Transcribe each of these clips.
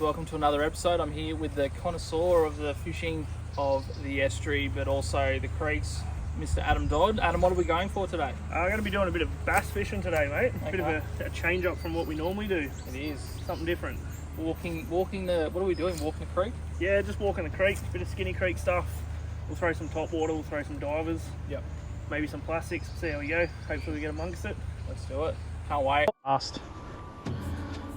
welcome to another episode. I'm here with the connoisseur of the fishing of the estuary, but also the creeks, Mr. Adam Dodd. Adam, what are we going for today? I'm going to be doing a bit of bass fishing today, mate. A Okay. bit of a change up from what we normally do. It is. Something different. Walking the, what are we doing? Walking the creek? Yeah, just walking the creek, a bit of skinny creek stuff. We'll throw some top water, we'll throw some divers. Yep. Maybe some plastics, see how we go. Hopefully we get amongst it. Let's do it. Can't wait. Fast.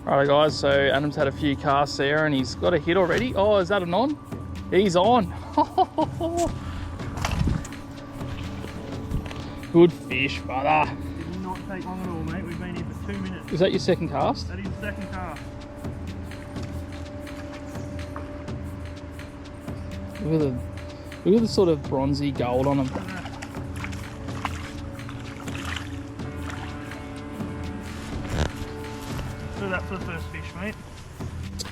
Alright guys, so Adam's had a few casts there and he's got a hit already. Oh, is that an on? He's on. Good fish, brother. Did not take long at all, mate. We've been here for 2 minutes. Is that your second cast? That is the second cast. Look at the sort of bronzy gold on him. Do that for the first fish, mate.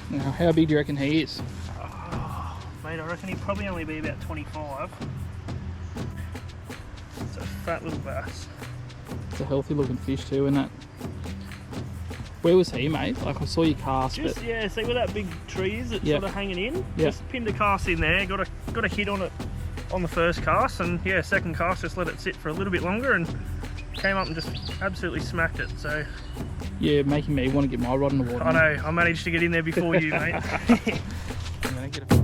Now, how big do you reckon he is? Oh, mate, I reckon he'd probably only be about 25. It's a fat little bass. It's a healthy looking fish too, isn't it? Where was he, mate? Like, I saw you cast, Just, but... yeah, see where that big tree is? It's Yep. sort of hanging in. Yep. Just pinned the cast in there, got a hit on it on the first cast, and yeah, second cast just let it sit for a little bit longer and came up and just absolutely smacked it. So Yeah, making me want to get my rod in the water. I know, I managed to get in there before you, mate. I'm gonna get a...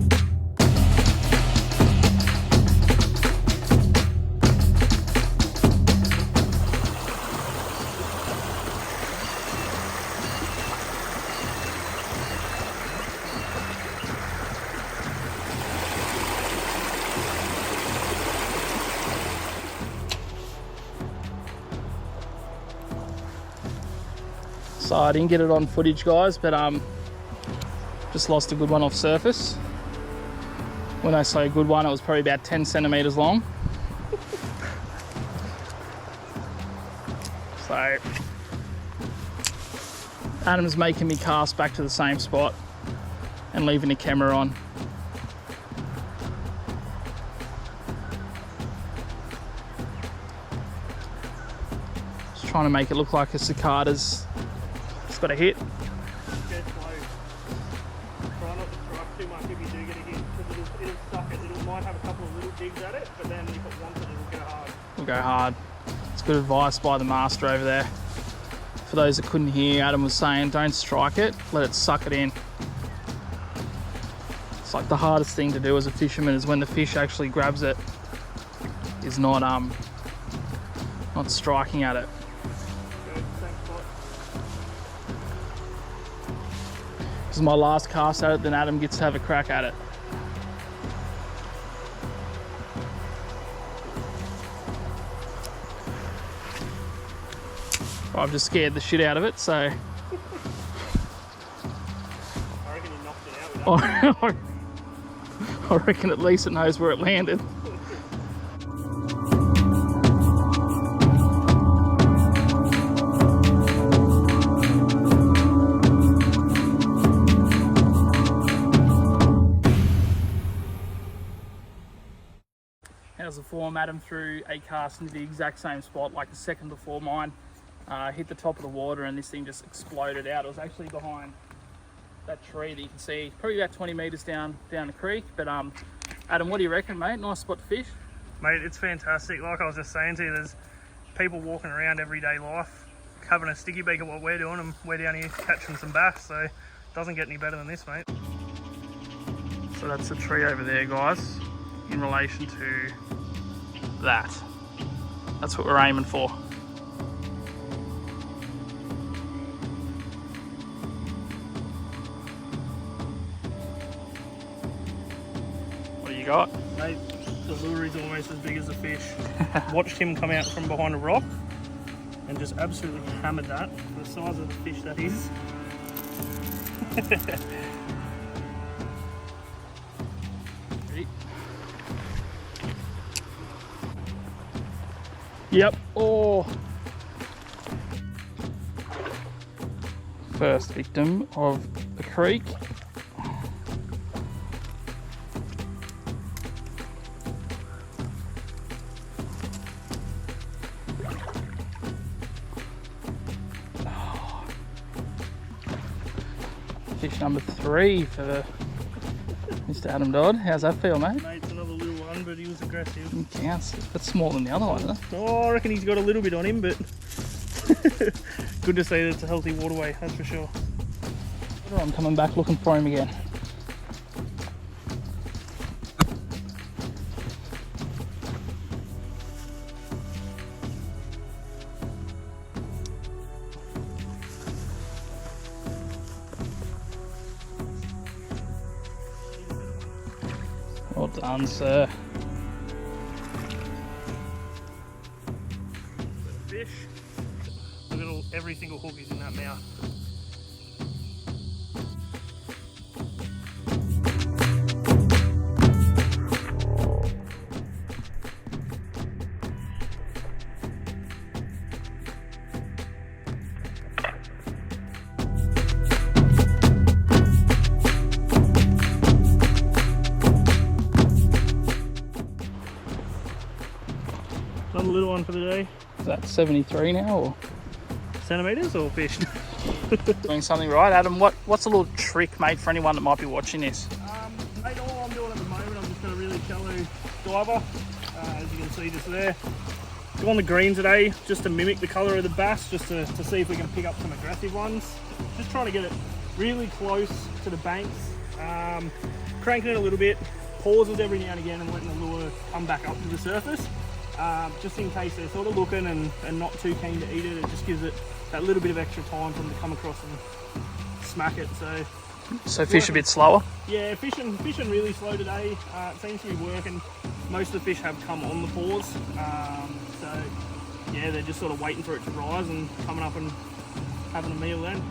So I didn't get it on footage, guys, but just lost a good one off surface. When I say a good one, it was probably about 10 centimeters long. So Adam's making me cast back to the same spot and leaving the camera on. Just trying to make it look like a cicada's got a hit. Dead slow. Try not to strike too much if you do get a hit, because it'll suck it. It might have a couple of little digs at it, but then if it wants it, it'll go hard. We'll go hard. It's good advice by the master over there. For those that couldn't hear, Adam was saying don't strike it, let it suck it in. It's like the hardest thing to do as a fisherman is when the fish actually grabs it, is not striking at it. Go, same spot. This is my last cast at it, then Adam gets to have a crack at it. I've just scared the shit out of it, so... I reckon you knocked it out with that. I reckon at least it knows where it landed. How's the form? Adam threw a cast into the exact same spot, like a second before mine. Hit the top of the water and this thing just exploded out. It was actually behind that tree that you can see, probably about 20 metres down the creek. But Adam, what do you reckon, mate? Nice spot to fish? Mate, it's fantastic. Like I was just saying to you, there's people walking around everyday life having a sticky beak at what we're doing, and we're down here catching some bass, so it doesn't get any better than this, mate. So that's the tree over there, guys, in relation to that. That's what we're aiming for. What do you got? Mate, the lure is almost as big as the fish. Watched him come out from behind a rock and just absolutely hammered that for the size of the fish that is. Ready? Yep. Oh. First victim of the creek. Fish number 3 for Mr. Adam Dodd. How's that feel, mate? Mate, it's another little one, but he was aggressive. It counts. That's smaller than the other one, isn't it? Oh, I reckon he's got a little bit on him, but good to see that it's a healthy waterway, that's for sure. I'm coming back looking for him again. Well done, sir. Fish. Look at every single hook is in that mouth. Another little one for the day. Is that 73 now, or Centimetres or fish? doing something right, Adam? What's a little trick, mate, for anyone that might be watching this? Mate, all I'm doing at the moment, I'm just got a really shallow diver, as you can see just there. Go on the green today, just to mimic the colour of the bass, just to see if we can pick up some aggressive ones. Just trying to get it really close to the banks, cranking it a little bit, pauses every now and again and letting the lure come back up to the surface. Just in case they're sort of looking and not too keen to eat it, it just gives it that little bit of extra time for them to come across and smack it. So fish a bit slower? Yeah, fishing really slow today. It seems to be working. Most of the fish have come on the pause. So yeah, they're just sort of waiting for it to rise and coming up and having a meal then.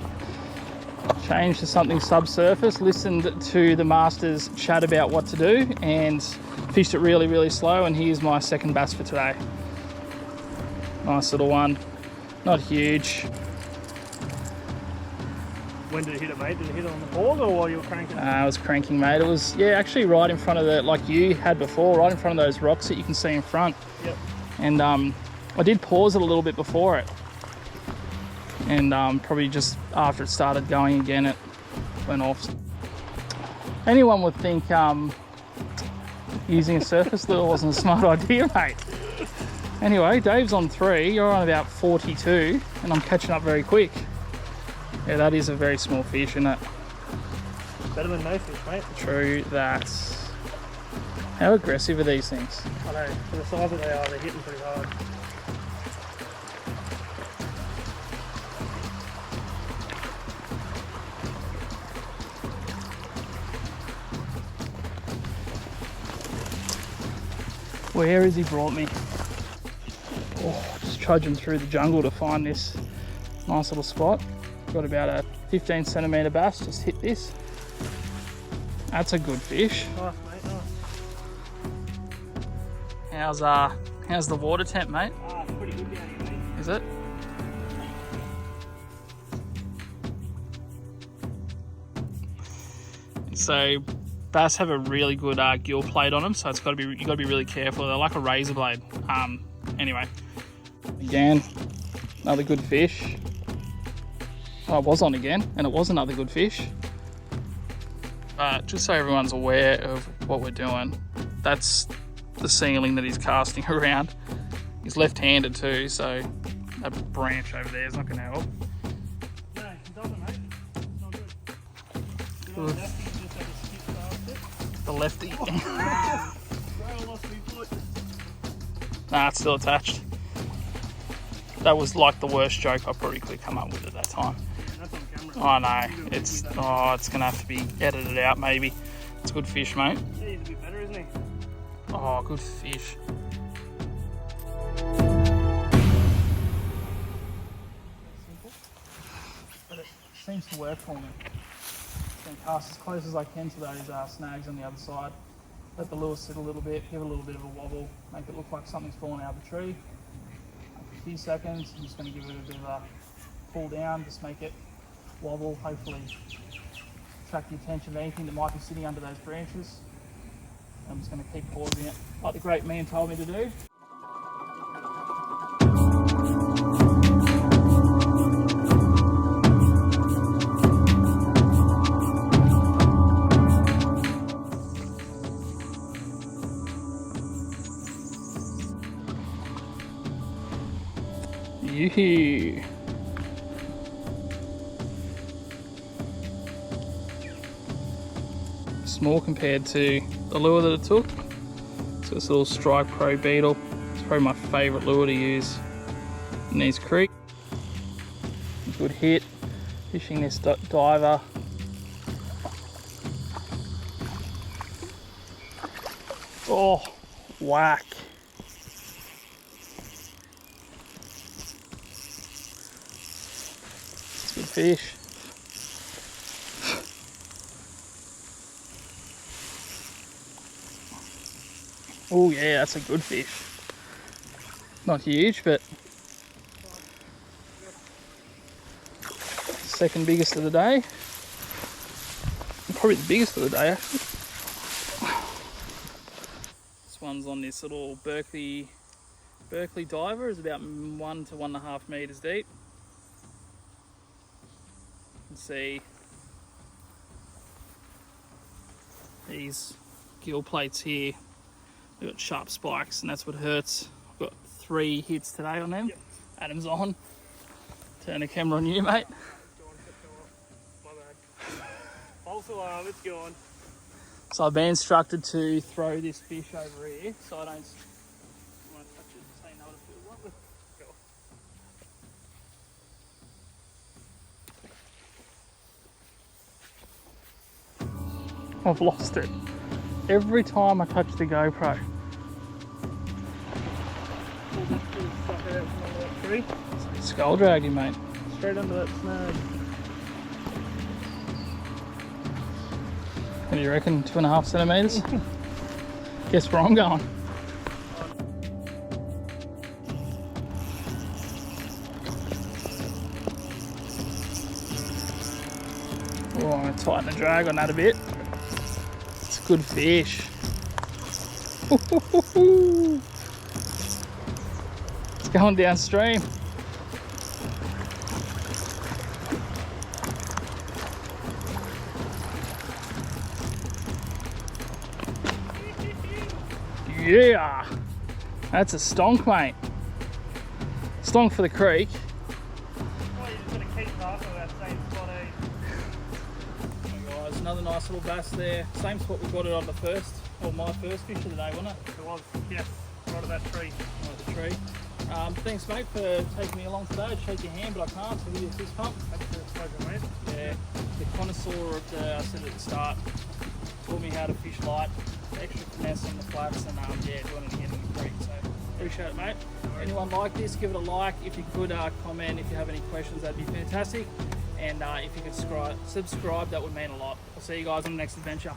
Changed to something subsurface, listened to the masters chat about what to do and fished it really, really slow, and here's my second bass for today. Nice little one, not huge. When did it hit it, mate? Did it hit it on the pause or while you were cranking? I was cranking, mate. It was, yeah, actually right in front of the, like you had before, right in front of those rocks that you can see in front. Yep. And I did pause it a little bit before it. And probably just after it started going again, it went off. Anyone would think using a surface lure wasn't a smart idea, mate. Anyway, Dave's on 3, you're on about 42, and I'm catching up very quick. Yeah, that is a very small fish, isn't it? Better than no fish, mate. True that. How aggressive are these things? I know, for the size that they are, they're hitting pretty hard. Where has he brought me? Oh, just trudging through the jungle to find this nice little spot. Got about a 15 centimetre bass, just hit this. That's a good fish. Nice, mate, nice. How's the water temp, mate? It's pretty good down here, mate. Is it? So bass have a really good gill plate on them, so you got to be really careful. They're like a razor blade. Anyway, again, another good fish. Oh, I was on again, and it was another good fish. Just so everyone's aware of what we're doing, that's the ceiling that he's casting around. He's left-handed too, so that branch over there is not going to help. No, it doesn't, mate. It's not good. Good. The lefty. Nah, it's still attached. That was like the worst joke I probably could come up with at that time. That's on camera. I know. It's gonna have to be edited out maybe. It's a good fish, mate. Yeah, he's a bit better, isn't he? Oh, good fish. Simple, but it seems to work for me. I'm gonna cast as close as I can to those snags on the other side. Let the lure sit a little bit, give it a little bit of a wobble, make it look like something's fallen out of the tree. After a few seconds, I'm just going to give it a bit of a pull down, just make it wobble, hopefully attract the attention of anything that might be sitting under those branches. I'm just going to keep pausing it like the great man told me to do. Yoo-hoo. Small compared to the lure that it took. So this little Strike Pro beetle. It's probably my favourite lure to use in these creeks. Good hit. Fishing this diver. Oh, whack. It's a good fish. Oh yeah, that's a good fish. Not huge, but second biggest of the day. Probably the biggest of the day, actually. This one's on this little Berkeley diver. It's about 1 to 1.5 meters deep. You can see these gill plates here. They've got sharp spikes, and that's what hurts. I've got 3 hits today on them. Yep. Adam's on. Turn the camera on you, mate. My bad. False alarm, it's gone. So I've been instructed to throw this fish over here, so I don't want to touch it and say no to feel one. I've lost it. Every time I touch the GoPro. Skull dragged him, mate. Straight under that snag. What do you reckon? 2.5 centimeters? Guess where I'm going. Oh, I'm going to tighten the drag on that a bit. It's a good fish. It's going downstream. Yeah, that's a stonk, mate. Stonk for the creek. Well, you're just going to keep after that same spot, eh? Hey guys, another nice little bass there. Same spot we got it on the first, or my first fish of the day, wasn't it? It was, yes, right at that tree. Right at the tree. Thanks, mate, for taking me along today. I'd shake your hand, but I can't, so I'll give you a fist pump. Absolute pleasure, mate. Yeah, the connoisseur of the, I said at the start, taught me how to fish light, extra finesse on the flats, and yeah, doing it again in the creek. So appreciate it, mate. Anyone like this, give it a like. If you could comment, if you have any questions, that'd be fantastic. And if you could subscribe, that would mean a lot. I'll see you guys on the next adventure.